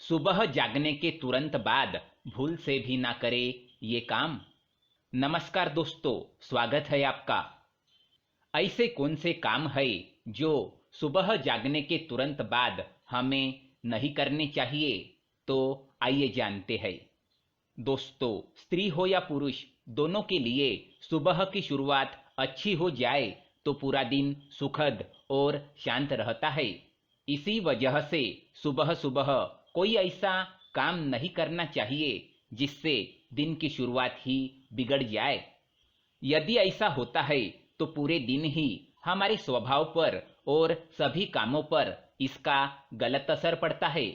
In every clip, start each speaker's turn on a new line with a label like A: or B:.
A: सुबह जागने के तुरंत बाद भूल से भी ना करे ये काम। नमस्कार दोस्तों, स्वागत है आपका। ऐसे कौन से काम है जो सुबह जागने के तुरंत बाद हमें नहीं करने चाहिए? तो आइए जानते हैं। दोस्तों, स्त्री हो या पुरुष, दोनों के लिए सुबह की शुरुआत अच्छी हो जाए तो पूरा दिन सुखद और शांत रहता है। इसी वजह से सुबह सुबह कोई ऐसा काम नहीं करना चाहिए जिससे दिन की शुरुआत ही बिगड़ जाए। यदि ऐसा होता है तो पूरे दिन ही हमारे स्वभाव पर और सभी कामों पर इसका गलत असर पड़ता है।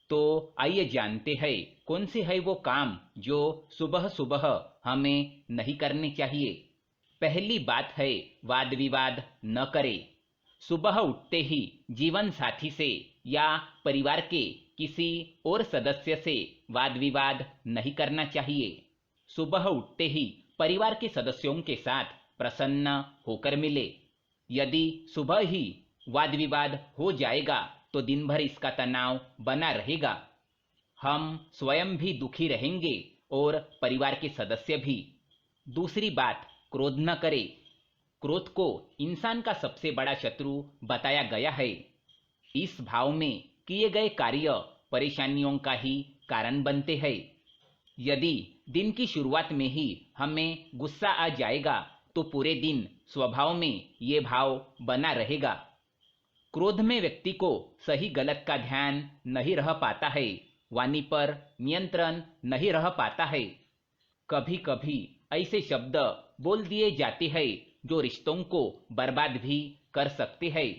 A: तो आइए जानते हैं कौन से है वो काम जो सुबह सुबह हमें नहीं करने चाहिए। पहली बात है, वाद विवाद न करें। सुबह उठते ही जीवन साथी से या परिवार के किसी और सदस्य से वाद विवाद नहीं करना चाहिए। सुबह उठते ही परिवार के सदस्यों के साथ प्रसन्न होकर मिले। यदि सुबह ही वाद विवाद हो जाएगा तो दिन भर इसका तनाव बना रहेगा। हम स्वयं भी दुखी रहेंगे और परिवार के सदस्य भी। दूसरी बात, क्रोध न करें। क्रोध को इंसान का सबसे बड़ा शत्रु बताया गया है। इस भाव में किए गए कार्य परेशानियों का ही कारण बनते हैं। यदि दिन की शुरुआत में ही हमें गुस्सा आ जाएगा तो पूरे दिन स्वभाव में ये भाव बना रहेगा। क्रोध में व्यक्ति को सही गलत का ध्यान नहीं रह पाता है, वाणी पर नियंत्रण नहीं रह पाता है। कभी कभी ऐसे शब्द बोल दिए जाते हैं जो रिश्तों को बर्बाद भी कर सकते हैं।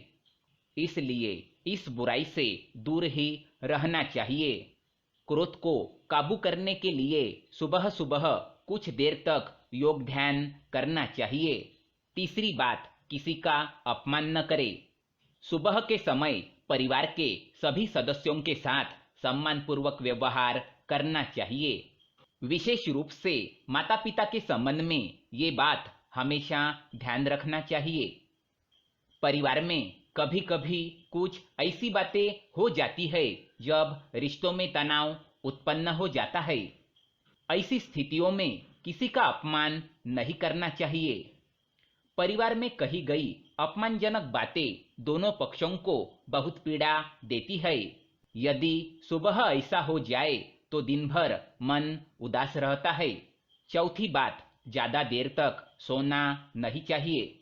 A: इसलिए इस बुराई से दूर ही रहना चाहिए। क्रोध को काबू करने के लिए सुबह सुबह कुछ देर तक योग ध्यान करना चाहिए। तीसरी बात, किसी का अपमान न करें। सुबह के समय परिवार के सभी सदस्यों के साथ सम्मानपूर्वक व्यवहार करना चाहिए। विशेष रूप से माता पिता के संबंध में ये बात हमेशा ध्यान रखना चाहिए। परिवार में कभी कभी कुछ ऐसी बातें हो जाती है जब रिश्तों में तनाव उत्पन्न हो जाता है। ऐसी स्थितियों में किसी का अपमान नहीं करना चाहिए। परिवार में कही गई अपमानजनक बातें दोनों पक्षों को बहुत पीड़ा देती है। यदि सुबह ऐसा हो जाए तो दिन भर मन उदास रहता है। चौथी बात, ज्यादा देर तक सोना नहीं चाहिए।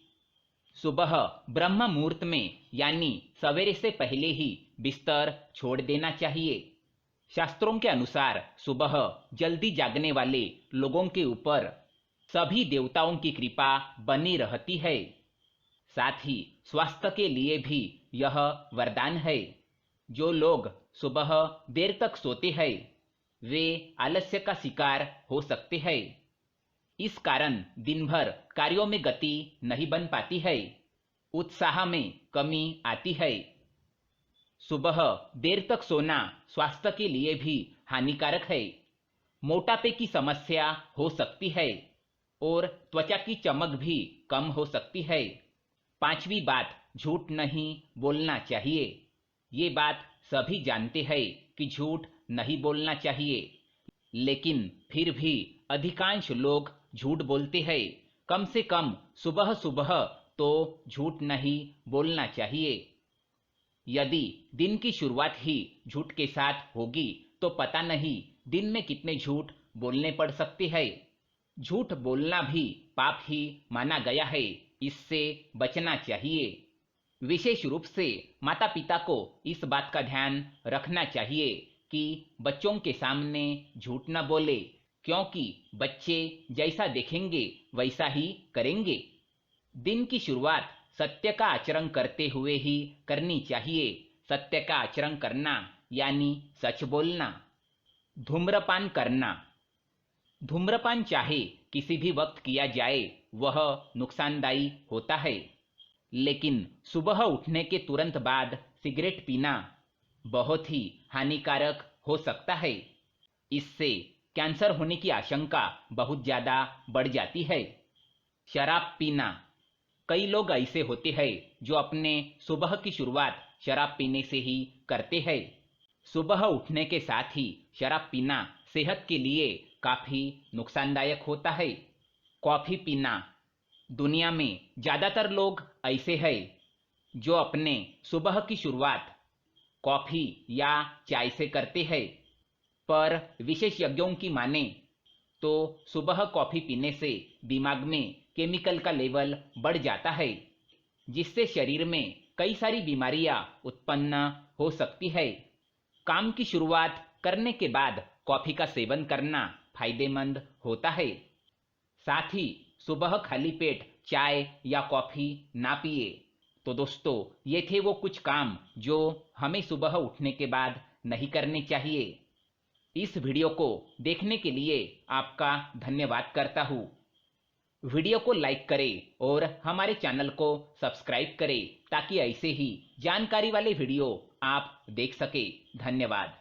A: सुबह ब्रह्म मुहूर्त में यानी सवेरे से पहले ही बिस्तर छोड़ देना चाहिए। शास्त्रों के अनुसार सुबह जल्दी जागने वाले लोगों के ऊपर सभी देवताओं की कृपा बनी रहती है। साथ ही स्वास्थ्य के लिए भी यह वरदान है। जो लोग सुबह देर तक सोते हैं वे आलस्य का शिकार हो सकते हैं। इस कारण दिन भर कार्यों में गति नहीं बन पाती है, उत्साह में कमी आती है। सुबह देर तक सोना स्वास्थ्य के लिए भी हानिकारक है। मोटापे की समस्या हो सकती है और त्वचा की चमक भी कम हो सकती है। पांचवी बात, झूठ नहीं बोलना चाहिए। ये बात सभी जानते हैं कि झूठ नहीं बोलना चाहिए, लेकिन फिर भी अधिकांश लोग झूठ बोलते हैं। कम से कम सुबह सुबह तो झूठ नहीं बोलना चाहिए। यदि दिन की शुरुआत ही झूठ के साथ होगी तो पता नहीं दिन में कितने झूठ बोलने पड़ सकते हैं। झूठ बोलना भी पाप ही माना गया है, इससे बचना चाहिए। विशेष रूप से माता पिता को इस बात का ध्यान रखना चाहिए कि बच्चों के सामने झूठ न बोले, क्योंकि बच्चे जैसा देखेंगे वैसा ही करेंगे। दिन की शुरुआत सत्य का आचरण करते हुए ही करनी चाहिए। सत्य का आचरण करना यानी सच बोलना। धूम्रपान करना। धूम्रपान चाहे किसी भी वक्त किया जाए वह नुकसानदायी होता है, लेकिन सुबह उठने के तुरंत बाद सिगरेट पीना बहुत ही हानिकारक हो सकता है। इससे कैंसर होने की आशंका बहुत ज्यादा बढ़ जाती है। शराब पीना। कई लोग ऐसे होते हैं जो अपने सुबह की शुरुआत शराब पीने से ही करते हैं। सुबह उठने के साथ ही शराब पीना सेहत के लिए काफी नुकसानदायक होता है। कॉफी पीना, दुनिया में ज्यादातर लोग ऐसे हैं जो अपने सुबह की शुरुआत कॉफी या चाय से करते हैं, पर विशेषज्ञों की माने तो सुबह कॉफी पीने से दिमाग में केमिकल का लेवल बढ़ जाता है, जिससे शरीर में कई सारी बीमारियां उत्पन्न हो सकती है। काम की शुरुआत करने के बाद कॉफी का सेवन करना फायदेमंद होता है। साथ ही सुबह खाली पेट चाय या कॉफी ना पिए। तो दोस्तों, ये थे वो कुछ काम जो हमें सुबह उठने के बाद नहीं करने चाहिए। इस वीडियो को देखने के लिए आपका धन्यवाद करता हूँ। वीडियो को लाइक करें और हमारे चैनल को सब्सक्राइब करें ताकि ऐसे ही जानकारी वाले वीडियो आप देख सके। धन्यवाद।